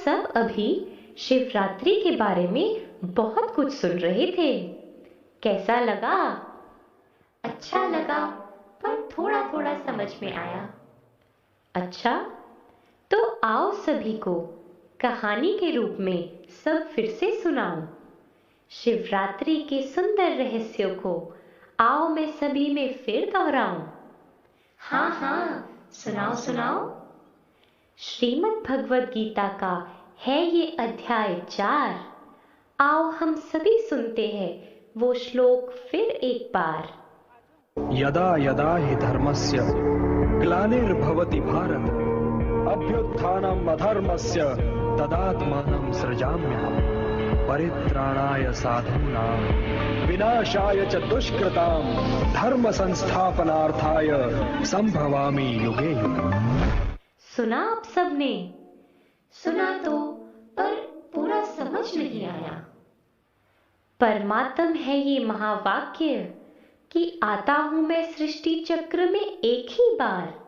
सब अभी शिवरात्रि के बारे में बहुत कुछ सुन रहे थे। कैसा लगा? अच्छा लगा, पर थोड़ा थोड़ा समझ में आया। अच्छा, तो आओ सभी को कहानी के रूप में सब फिर से सुनाऊं। शिवरात्रि के सुंदर रहस्यों को आओ मैं सभी में फिर दोहराऊं। हाँ हाँ, सुनाओ सुनाओ। श्रीमद् भगवद गीता का है ये अध्याय 4। आओ हम सभी सुनते हैं वो श्लोक फिर एक बार। यदा यदा हि धर्मस्य ग्लानिर्भवति भारत अभ्युत्थानम् अधर्मस्य तदात्मानं सृजाम्यहम् परित्राणाय साधूनां विनाशाय च दुष्कृतां धर्म संस्थापनार्थाय संभवामि युगे युगे। सुना आप सबने? सुना तो, पर पूरा समझ नहीं आया। परमात्म है ये महावाक्य कि आता हूं मैं सृष्टि चक्र में एक ही बार,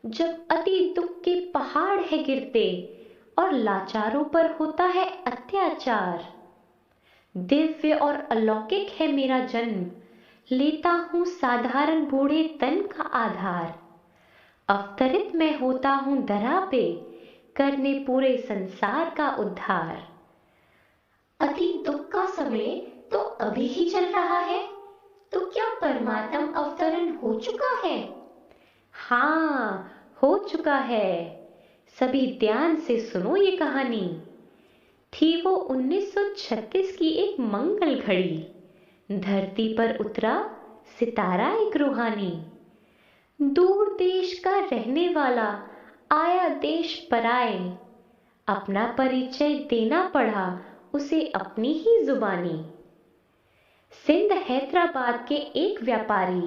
जब अति दुख के पहाड़ है गिरते और लाचारों पर होता है अत्याचार। दिव्य और अलौकिक है मेरा जन्म, लेता हूं साधारण बूढ़े तन का आधार। अवतरित मैं होता हूं धरा पे, करने पूरे संसार का उद्धार। अति दुख का समय तो अभी ही चल रहा है, तो क्या परमात्म अवतरण हो चुका है? हाँ, हो चुका है। सभी ध्यान से सुनो ये कहानी। थी वो 1936 की एक मंगल घड़ी। धरती पर उतरा सितारा एक रूहानी। दूर देश का रहने वाला आया देश पराए, अपना परिचय देना पड़ा उसे अपनी ही जुबानी। सिंध हैदराबाद के एक व्यापारी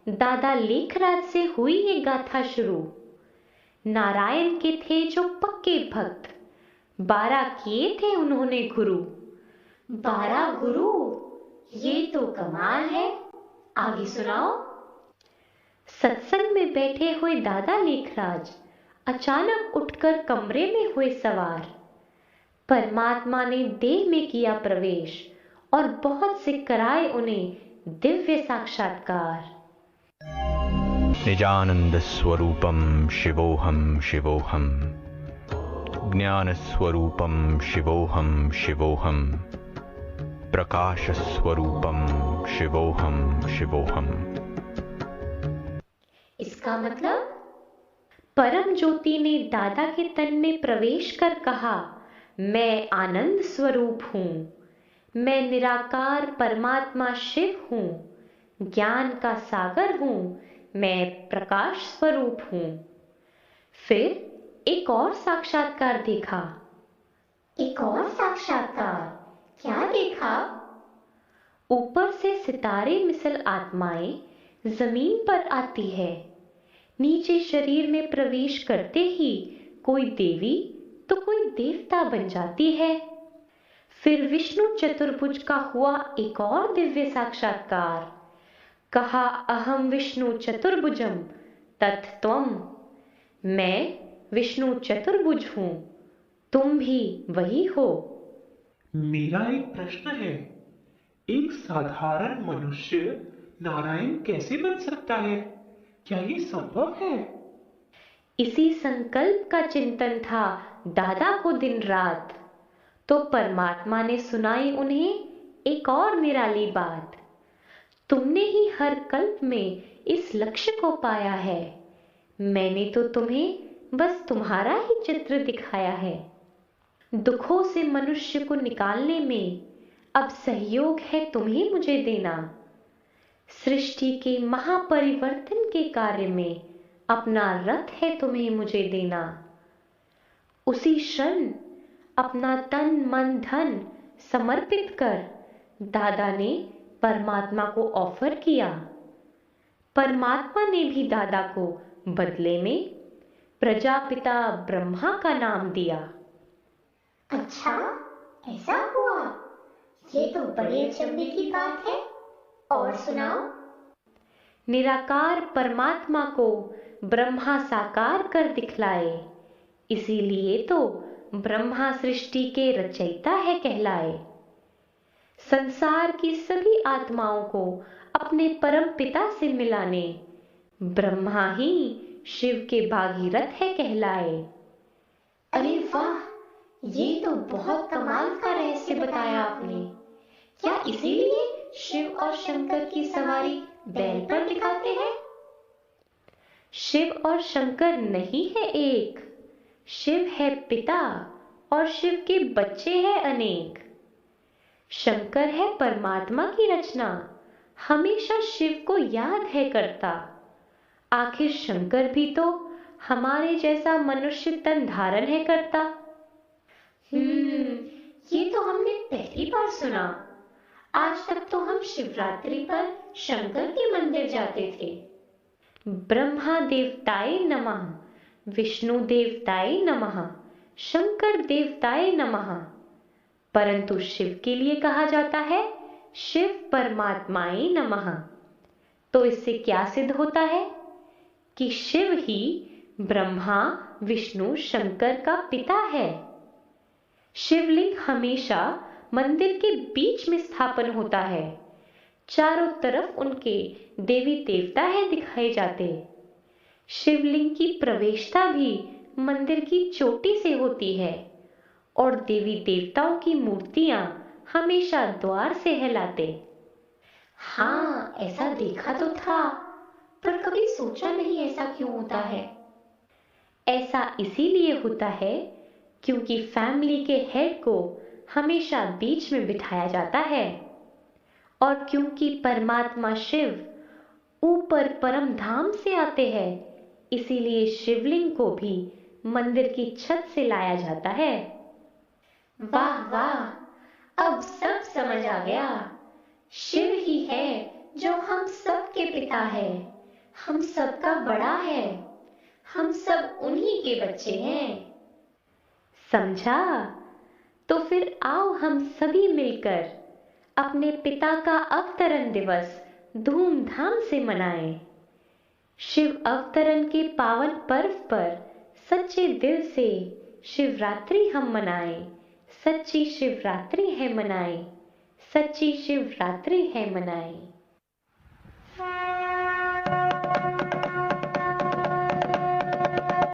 दादा लेखराज से हुई ये गाथा शुरू। नारायण के थे जो पक्के भक्त, 12 किए थे उन्होंने गुरु। 12 गुरु, ये तो कमाल है। आगे सुनाओ। सत्संग में बैठे हुए दादा लेखराज अचानक उठकर कमरे में हुए सवार। परमात्मा ने देह में किया प्रवेश और बहुत से कराए उन्हें दिव्य साक्षात्कार। निजानंद स्वरूपम शिवोहम शिवोहम, ज्ञान स्वरूपम शिवोहम शिवोहम, प्रकाश स्वरूपम शिवोहम शिवोहम। इसका मतलब? परम ज्योति ने दादा के तन में प्रवेश कर कहा, मैं आनंद स्वरूप हूं, मैं निराकार परमात्मा शिव हूं, ज्ञान का सागर हूं, मैं प्रकाश स्वरूप हूं। फिर एक और साक्षात्कार देखा। एक और साक्षात्कार? क्या देखा? ऊपर से सितारे मिसल आत्माएं जमीन पर आती है। नीचे शरीर में प्रवेश करते ही कोई देवी तो कोई देवता बन जाती है। फिर विष्णु चतुर्भुज का हुआ एक और दिव्य साक्षात्कार। कहा, अहम विष्णु चतुर्भुजम तत्त्वम, मैं विष्णु चतुर्भुज हूं, तुम भी वही हो। मेरा एक प्रश्न है, एक साधारण मनुष्य नारायण कैसे बन सकता है? क्या ये संभव है? इसी संकल्प का चिंतन था दादा को दिन रात। तो परमात्मा ने सुनाई उन्हें एक और निराली बात। तुमने ही हर कल्प में इस लक्ष्य को पाया है, मैंने तो तुम्हें बस तुम्हारा ही चित्र दिखाया है। दुखों से मनुष्य को निकालने में अब सहयोग है तुम्हें मुझे देना। सृष्टि के महापरिवर्तन के कार्य में अपना रथ है तुम्हें मुझे देना। उसी क्षण अपना तन मन धन समर्पित कर दादा ने परमात्मा को ऑफर किया। परमात्मा ने भी दादा को बदले में प्रजापिता ब्रह्मा का नाम दिया। अच्छा, ऐसा हुआ? ये तो बड़े अचंभे की बात है। और सुनाओ। निराकार परमात्मा को ब्रह्मा साकार कर दिखलाए, इसीलिए तो ब्रह्मा सृष्टि के रचयिता है कहलाए। संसार की सभी आत्माओं को अपने परम पिता से मिलाने ब्रह्मा ही शिव के भागीरथ है कहलाए। अरे वाह, ये तो बहुत कमाल का रहस्य बताया आपने। क्या इसीलिए शिव और शंकर की सवारी बैल पर दिखाते हैं? शिव और शंकर नहीं है एक, शिव है पिता और शिव के बच्चे हैं अनेक। शंकर है परमात्मा की रचना, हमेशा शिव को याद है करता। आखिर शंकर भी तो हमारे जैसा मनुष्य तन धारण है करता। ये तो हमने पहली बार सुना। आज तक तो हम शिवरात्रि पर शंकर के मंदिर जाते थे। ब्रह्मा देवताय नमः, विष्णु देवताय नमः, शंकर देवताय नमः। परंतु शिव के लिए कहा जाता है शिव परमात्माय नमः। तो इससे क्या सिद्ध होता है कि शिव ही ब्रह्मा विष्णु शंकर का पिता है। शिवलिंग हमेशा मंदिर के बीच में स्थापन होता है, चारों तरफ उनके देवी देवता है दिखाए जाते। शिवलिंग की प्रवेशता भी मंदिर की चोटी से होती है और देवी देवताओं की मूर्तियां हमेशा द्वार से हिलाते। हाँ, ऐसा देखा तो था, पर कभी सोचा नहीं ऐसा क्यों होता है। ऐसा इसीलिए होता है क्योंकि फैमिली के हेड को हमेशा बीच में बिठाया जाता है और क्योंकि परमात्मा शिव ऊपर परम धाम से आते हैं, इसीलिए शिवलिंग को भी मंदिर की छत से लाया जाता है। वाह वाह, अब सब समझ आ गया। शिव ही है जो हम सब के पिता है, हम सबका बड़ा है, हम सब उन्हीं के बच्चे हैं। समझा? तो फिर आओ हम सभी मिलकर अपने पिता का अवतरण दिवस धूमधाम से मनाएं। शिव अवतरण के पावन पर्व पर सच्चे दिल से शिवरात्रि हम मनाएं। सच्ची शिवरात्रि है मनाएं, सच्ची शिवरात्रि है मनाएं।